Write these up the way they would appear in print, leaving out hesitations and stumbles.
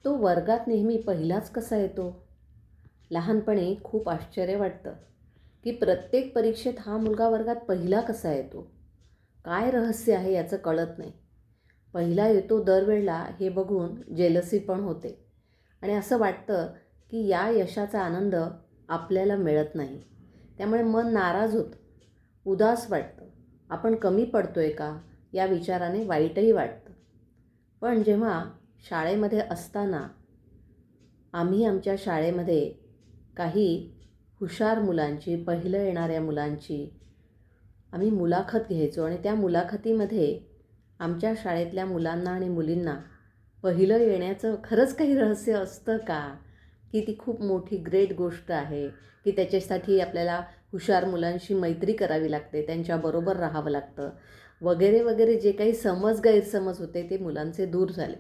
तो वर्गात नेहमी पहिलाच कसा येतो? लहानपणी खूप आश्चर्य वाटतं की प्रत्येक परीक्षेत हा मुलगा वर्गात पहिला कसा येतो? काय रहस्य आहे याचं कळत नाही. पहिला येतो दरवेळेला हे बघून जेलसी पण होते आणि असं वाटतं की या यशाचा आनंद आपल्याला मिळत नाही. त्यामुळे मन नाराज होतं, उदास वाटतं. आपण कमी पडतोय का या विचाराने वाईटही वाटतं. पण जेव्हा शाळेमध्ये असताना आम्ही आमच्या शाळेमध्ये काही हुशार मुलांची, पहिलं येणाऱ्या मुलांची आम्ही मुलाखत घ्यायचो आणि त्या मुलाखतीमध्ये आमच्या शाळेतल्या मुलांना आणि मुलींना पहिलं येण्याचं खरंच काही रहस्य असतं का? की ती खूप मोठी ग्रेट गोष्ट आहे, की त्याच्यासाठी आपल्याला हुशार मुलांशी मैत्री करावी लागते, त्यांच्याबरोबर राहावं लागतं वगैरे वगैरे जे काही गैरसमज होते ते मुलांचे दूर झाले.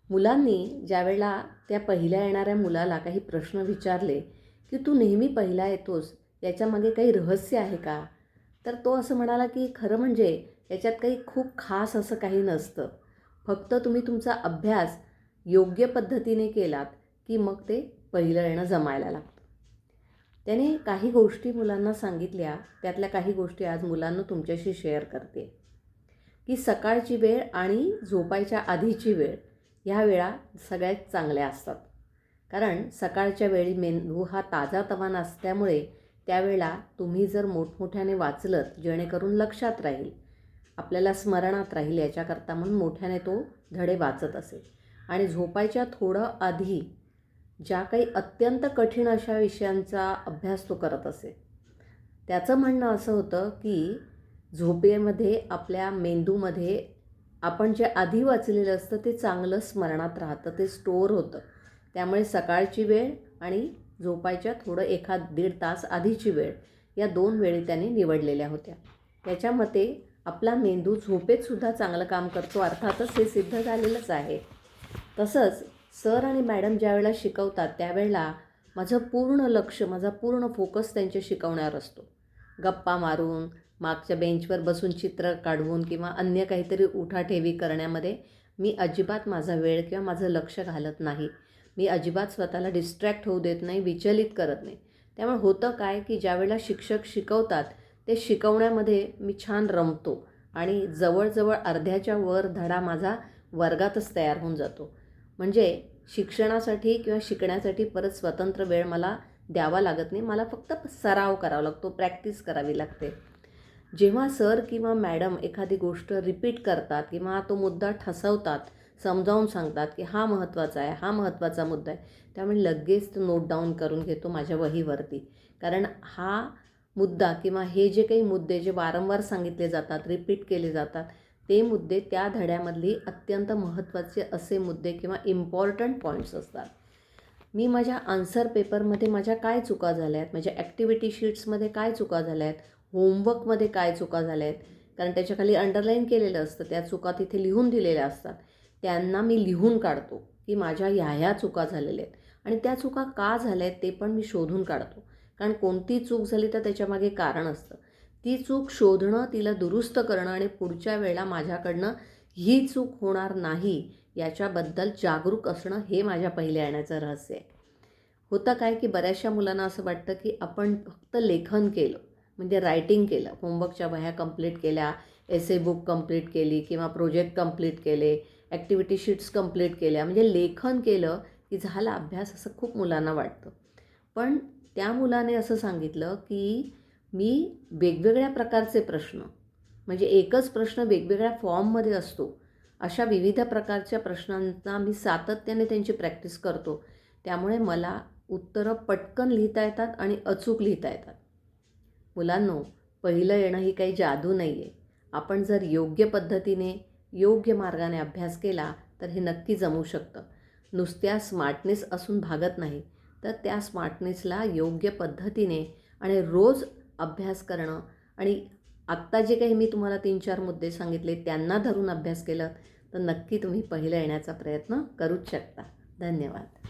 मुलांनी ज्यावेळेला त्या पहिल्या येणाऱ्या मुलाला काही प्रश्न विचारले की तू नेहमी पहिला येतोस, याच्यामागे काही रहस्य आहे का? तर तो असं म्हणाला की खरं म्हणजे याच्यात काही खूप खास असं काही नसतं. फक्त तुम्ही तुमचा अभ्यास योग्य पद्धतीने केलात की मग ते पहिलं येणं जमायला लागतं. त्याने काही गोष्टी मुलांना सांगितल्या, त्यातल्या काही गोष्टी आज मुलांना तुमच्याशी शेअर करते. की सकाळची वेळ आणि झोपायच्या आधीची वेळ ह्या वेळा सगळ्यात चांगल्या असतात. कारण सकाळच्या वेळी मेंदू हा ताजातवान असल्यामुळे त्यावेळेला तुम्ही जर मोठमोठ्याने वाचलत जेणेकरून लक्षात राहील, आपल्याला स्मरणात राहील याच्याकरता म्हणून मोठ्याने तो धडे वाचत असेल. आणि झोपायच्या थोडं आधी ज्या काही अत्यंत कठीण अशा विषयांचा अभ्यास तो करत असेल. त्याचं म्हणणं असं होतं की झोपेमध्ये आपल्या मेंदूमध्ये आपण जे आधी वाचलेलं असतं ते चांगलं स्मरणात राहतं, ते स्टोअर होतं. त्यामुळे सकाळची वेळ आणि झोपायच्या थोडं 1-1.5 तास आधीची वेळ या 2 वेळी त्याने निवडलेल्या होत्या. त्याच्या मते आपला मेंदू झोपेतसुद्धा चांगलं काम करतो, अर्थातच हे सिद्ध झालेलंच आहे. तसंच सर आणि मॅडम ज्यावेळेला शिकवतात त्यावेळेला माझं पूर्ण लक्ष, माझा पूर्ण फोकस त्यांच्या शिकवण्यावर असतो. गप्पा मारून, मागच्या बेंचवर बसून चित्र काढवून किंवा अन्य काहीतरी उठाठेवी करण्यामध्ये मी अजिबात माझा वेळ किंवा माझं लक्ष घालत नाही. मी अजिबात स्वतःला डिस्ट्रॅक्ट होऊ देत नाही, विचलित करत नाही. त्यामुळे होतं काय की ज्यावेळेला शिक्षक शिकवतात ते शिकवण्यामध्ये मी छान रमतो आणि जवळजवळ अर्ध्याच्या वर धडा माझा वर्गातच तयार होऊन जातो. म्हणजे शिक्षणासाठी किंवा शिकण्यासाठी परत स्वतंत्र वेळ मला द्यावा लागत नाही. मला फक्त सराव करावा लागतो, प्रॅक्टिस करावी लागते. जेव्हा सर किंवा मॅडम एखादी गोष्ट रिपीट करतात किंवा तो मुद्दा ठसवतात, समजावून सांगतात की हा महत्त्वाचा आहे, हा महत्त्वाचा मुद्दा आहे, त्यामुळे लगेच तो नोट डाऊन करून घेतो माझ्या वहीवरती. कारण हा मुद्दा किंवा हे जे काही मुद्दे जे वारंवार सांगितले जातात, रिपीट केले जातात, ते मुद्दे त्या धड्यामधली अत्यंत महत्त्वाचे असे मुद्दे किंवा इम्पॉर्टंट पॉईंट्स असतात. मी माझ्या आन्सर पेपरमध्ये माझ्या काय चुका झाल्या आहेत, माझ्या ॲक्टिव्हिटी शीट्समध्ये काय चुका झाल्या आहेत, होमवर्कमध्ये काय चुका झाल्या आहेत, कारण त्याच्याखाली अंडरलाईन केलेलं असतं, त्या चुका तिथे लिहून दिलेल्या असतात. त्यांना मी लिहून काढतो की माझ्या ह्या चुका झालेल्या आहेत आणि त्या चुका का झाल्या आहेत ते पण मी शोधून काढतो. कारण कोणती चूक झाली तर त्याच्यामागे कारण असतं. ती चूक शोधणं, तिला दुरुस्त करणं आणि पुढच्या वेळेला माझ्याकडनं ही चूक होणार नाही याच्याबद्दल जागरूक असणं हे माझ्या पहिल्या येण्याचं रहस्य आहे. होतं काय की बऱ्याचशा मुलांना असं वाटतं की आपण फक्त लेखन केलं म्हणजे रायटिंग केलं, होमवर्कच्या वह्या कंप्लीट केल्या, एसे बुक कंप्लीट केली किंवा प्रोजेक्ट कंप्लीट केले, ॲक्टिव्हिटी शीट्स कंप्लीट केल्या म्हणजे लेखन केलं की झाला अभ्यास असं खूप मुलांना वाटतं. पण त्या मुलाने असं सांगितलं की मी वेगवेगळ्या प्रकारचे प्रश्न म्हणजे एकच प्रश्न वेगवेगळ्या फॉर्ममध्ये असतो, अशा विविध प्रकारच्या प्रश्नांना मी सातत्याने त्यांची प्रॅक्टिस करतो. त्यामुळे मला उत्तरं पटकन लिहिता येतात आणि अचूक लिहिता येतात. मुलांनो, पहिलं येणं ही काही जादू नाही आहे. आपण जर योग्य पद्धतीने, योग्य मार्गाने अभ्यास केला तर हे नक्की जमू शकतं. नुसत्या स्मार्टनेस असून भागत नाही, तर त्या स्मार्टनेसला योग्य पद्धतीने आणि रोज अभ्यास करणं आणि आत्ता जे काही मी तुम्हाला 3-4 मुद्दे सांगितले त्यांना धरून अभ्यास केलं तर नक्की तुम्ही पहिलं येण्याचा प्रयत्न करूच शकता. धन्यवाद.